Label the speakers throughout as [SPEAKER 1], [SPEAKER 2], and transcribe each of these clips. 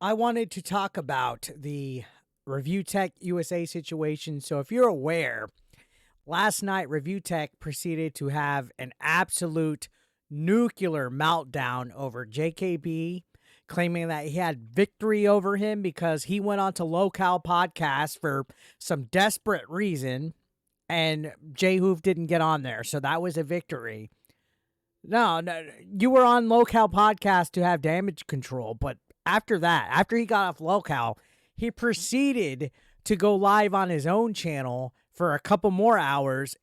[SPEAKER 1] I wanted to talk about the ReviewTechUSA situation. So, if you're aware, last night ReviewTech proceeded to have an absolute nuclear meltdown over JKB, claiming that he had victory over him because he went on to Locale Podcast for some desperate reason, and Jay Hooft didn't get on there. So, that was a victory. No, no, you were on Locale Podcast to have damage control, but after that, after he got off Locale, he proceeded to go live on his own channel for a couple more hours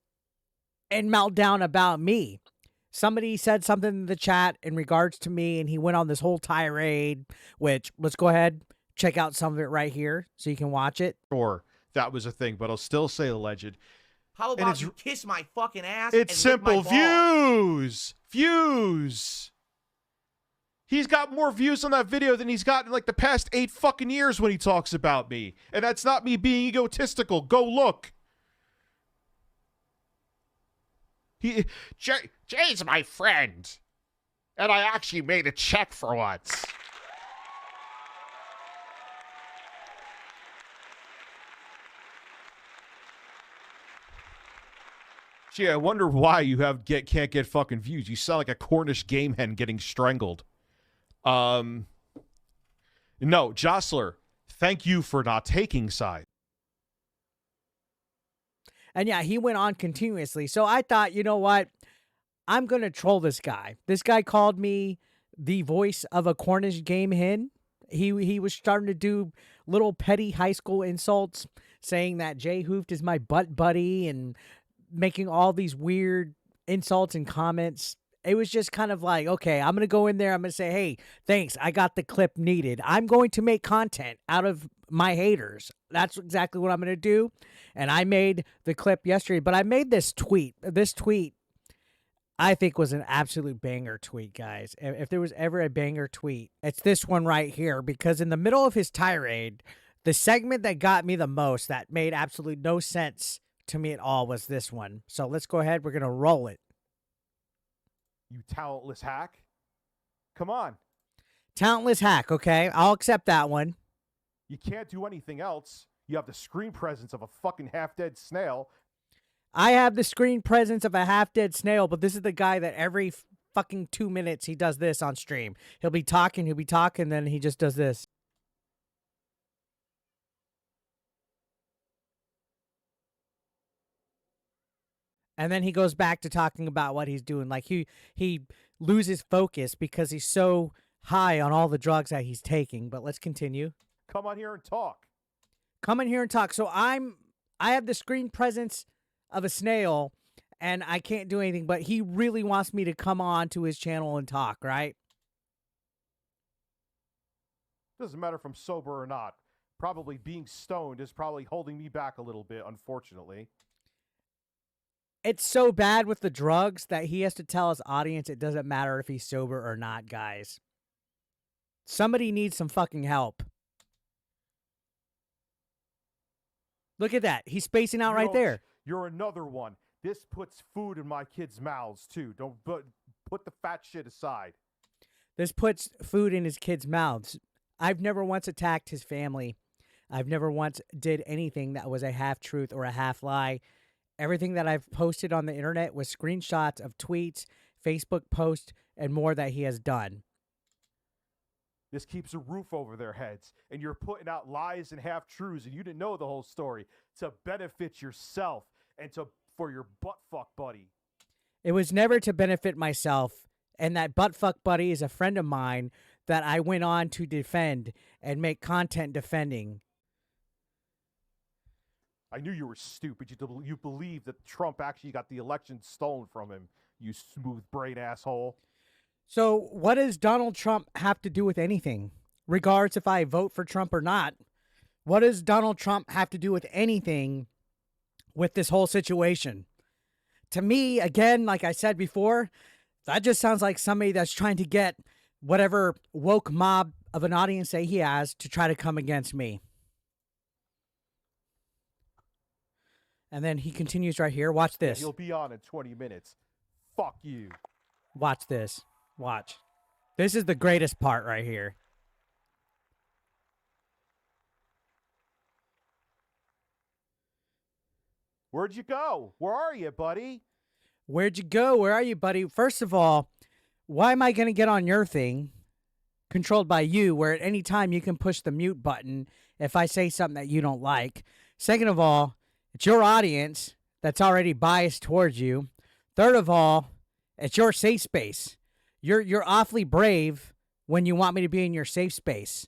[SPEAKER 1] and meltdown about me. Somebody said something in the chat in regards to me, and he went on this whole tirade, which, let's go ahead, check out some of it right here so you can watch it.
[SPEAKER 2] Sure, that was a thing, but I'll still say alleged.
[SPEAKER 3] How about you kiss my fucking ass?
[SPEAKER 2] It's
[SPEAKER 3] and
[SPEAKER 2] simple.
[SPEAKER 3] lick my balls?
[SPEAKER 2] Views. He's got more views on that video than he's gotten in like the past 8 fucking years when he talks about me. And that's not me being egotistical. Go look. Jay's my friend. And I actually made a check for once. Gee, I wonder why you can't get fucking views. You sound like a Cornish game hen getting strangled. No, Jostler, thank you for not taking side.
[SPEAKER 1] And yeah, he went on continuously. So I thought, you know what? I'm going to troll this guy. This guy called me the voice of a Cornish game hen. He was starting to do little petty high school insults, saying that Jay Hooft is my butt buddy and making all these weird insults and comments. It was just kind of like, okay, I'm going to go in there. I'm going to say, hey, thanks. I got the clip needed. I'm going to make content out of my haters. That's exactly what I'm going to do. And I made the clip yesterday, but I made this tweet. This tweet, I think, was an absolute banger tweet, guys. If there was ever a banger tweet, it's this one right here, because in the middle of his tirade, the segment that got me the most, that made absolutely no sense to me at all, was this one. So let's go ahead. We're going to roll it.
[SPEAKER 2] You talentless hack. Come on.
[SPEAKER 1] Talentless hack, okay? I'll accept that one.
[SPEAKER 2] You can't do anything else. You have the screen presence of a fucking half-dead snail.
[SPEAKER 1] I have the screen presence of a half-dead snail, but this is the guy that every fucking 2 minutes he does this on stream. He'll be talking, then he just does this. And then he goes back to talking about what he's doing. Like he loses focus because he's so high on all the drugs that he's taking. But let's continue.
[SPEAKER 2] Come on here and talk.
[SPEAKER 1] Come in here and talk. So I have the screen presence of a snail, and I can't do anything. But he really wants me to come on to his channel and talk, right?
[SPEAKER 2] Doesn't matter if I'm sober or not. Probably being stoned is probably holding me back a little bit, unfortunately.
[SPEAKER 1] It's so bad with the drugs that he has to tell his audience it doesn't matter if he's sober or not, guys. Somebody needs some fucking help. Look at that. He's spacing out right there.
[SPEAKER 2] You're another one. This puts food in my kids' mouths, too. Don't put the fat shit aside.
[SPEAKER 1] This puts food in his kids' mouths. I've never once attacked his family. I've never once did anything that was a half-truth or a half-lie. Everything that I've posted on the internet was screenshots of tweets, Facebook posts, and more that he has done.
[SPEAKER 2] This keeps a roof over their heads, and you're putting out lies and half-truths, and you didn't know the whole story, to benefit yourself and for your butt-fuck buddy.
[SPEAKER 1] It was never to benefit myself, and that butt-fuck buddy is a friend of mine that I went on to defend and make content defending.
[SPEAKER 2] I knew you were stupid. You believe that Trump actually got the election stolen from him, you smooth brain asshole.
[SPEAKER 1] So what does Donald Trump have to do with anything? Regards if I vote for Trump or not. What does Donald Trump have to do with anything with this whole situation? To me, again, like I said before, that just sounds like somebody that's trying to get whatever woke mob of an audience that he has to try to come against me. And then he continues right here. Watch this.
[SPEAKER 2] He'll be on in 20 minutes. Fuck you.
[SPEAKER 1] Watch this. Watch. This is the greatest part right here.
[SPEAKER 2] Where'd you go? Where are you, buddy?
[SPEAKER 1] Where'd you go? Where are you, buddy? First of all, why am I going to get on your thing, controlled by you, where at any time you can push the mute button if I say something that you don't like? Second of all, it's your audience that's already biased towards you. Third of all, it's your safe space. You're awfully brave when you want me to be in your safe space.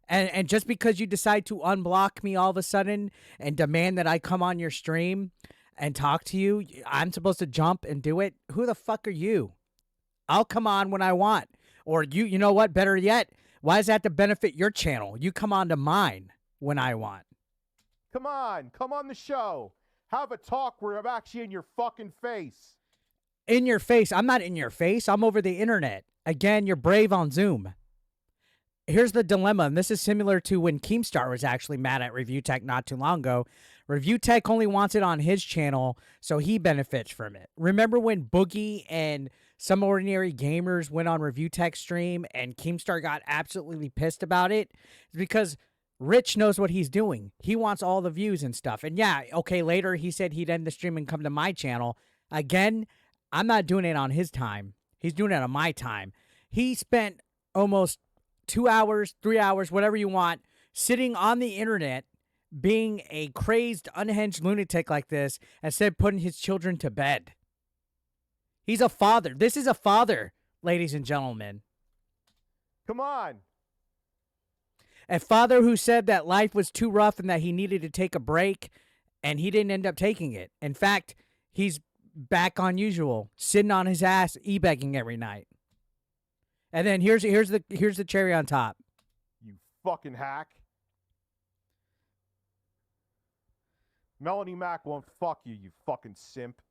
[SPEAKER 1] And just because you decide to unblock me all of a sudden and demand that I come on your stream and talk to you, I'm supposed to jump and do it? Who the fuck are you? I'll come on when I want. Or you know what? Better yet, why does that have to benefit your channel? You come on to mine when I want.
[SPEAKER 2] Come on the show. Have a talk where I'm actually in your fucking face.
[SPEAKER 1] In your face? I'm not in your face. I'm over the internet. Again, you're brave on Zoom. Here's the dilemma, and this is similar to when Keemstar was actually mad at ReviewTech not too long ago. ReviewTech only wants it on his channel, so he benefits from it. Remember when Boogie and Some Ordinary Gamers went on ReviewTech stream and Keemstar got absolutely pissed about it? It's because Rich knows what he's doing. He wants all the views and stuff. And yeah, okay, later he said he'd end the stream and come to my channel. Again, I'm not doing it on his time. He's doing it on my time. He spent almost 2 hours, 3 hours, whatever you want, sitting on the internet, being a crazed, unhinged lunatic like this, instead of putting his children to bed. He's a father. This is a father, ladies and gentlemen.
[SPEAKER 2] Come on.
[SPEAKER 1] A father who said that life was too rough and that he needed to take a break, and he didn't end up taking it. In fact, he's back on usual, sitting on his ass, e-begging every night. And then here's the cherry on top.
[SPEAKER 2] You fucking hack. Melonie Mac won't fuck you, you fucking simp.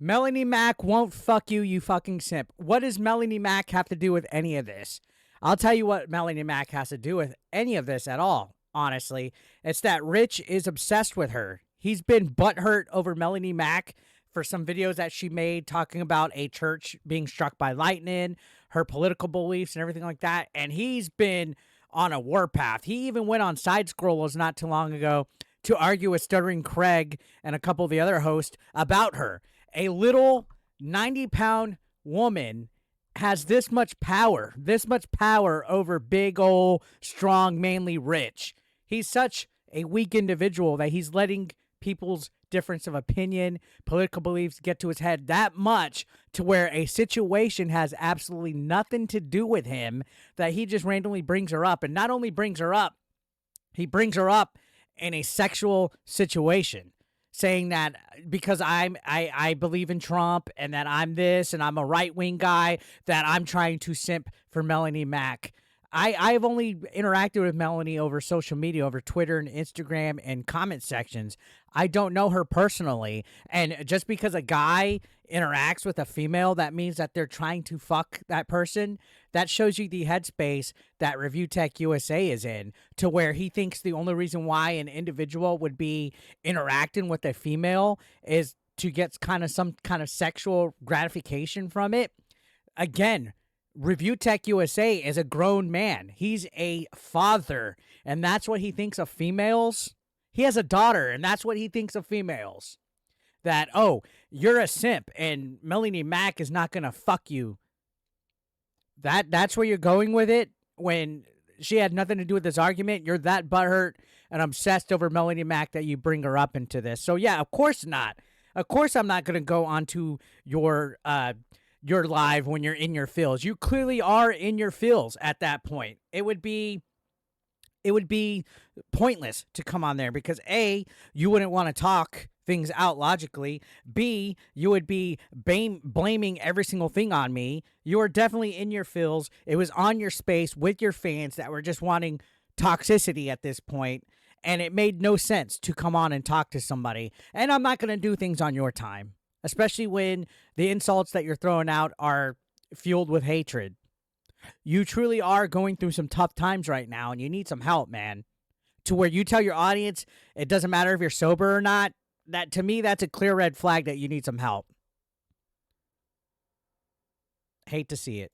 [SPEAKER 1] Melonie Mac won't fuck you, you fucking simp. What does Melonie Mac have to do with any of this? I'll tell you what Melonie Mac has to do with any of this at all, honestly. It's that Rich is obsessed with her. He's been butthurt over Melonie Mac for some videos that she made talking about a church being struck by lightning, her political beliefs and everything like that. And he's been on a warpath. He even went on Side Scrollers not too long ago to argue with Stuttering Craig and a couple of the other hosts about her. A little 90-pound woman has this much power over big old, strong, manly Rich. He's such a weak individual that he's letting people's difference of opinion, political beliefs get to his head that much to where a situation has absolutely nothing to do with him, that he just randomly brings her up. And not only brings her up, he brings her up in a sexual situation, saying that because I believe in Trump and that I'm this and I'm a right-wing guy, that I'm trying to simp for Melonie Mac. I've only interacted with Melonie over social media, over Twitter and Instagram and comment sections. I don't know her personally. And just because a guy interacts with a female, that means that they're trying to fuck that person. That shows you the headspace that ReviewTechUSA is in, to where he thinks the only reason why an individual would be interacting with a female is to get some kind of sexual gratification from it. Again, ReviewTechUSA is a grown man. He's a father, and that's what he thinks of females. He has a daughter, and that's what he thinks of females. That, oh, you're a simp, and Melonie Mac is not going to fuck you. That's where you're going with it? When she had nothing to do with this argument, you're that butthurt and obsessed over Melonie Mac that you bring her up into this. So, yeah, of course not. Of course I'm not going to go onto your live when you're in your feels. You clearly are in your feels at that point. It would be pointless to come on there because A, you wouldn't want to talk things out logically. B, you would be blaming every single thing on me. You are definitely in your feels. It was on your space with your fans that were just wanting toxicity at this point, and it made no sense to come on and talk to somebody. And I'm not going to do things on your time, especially when the insults that you're throwing out are fueled with hatred. You truly are going through some tough times right now, and you need some help, man. To where you tell your audience it doesn't matter if you're sober or not, that to me, that's a clear red flag that you need some help. Hate to see it.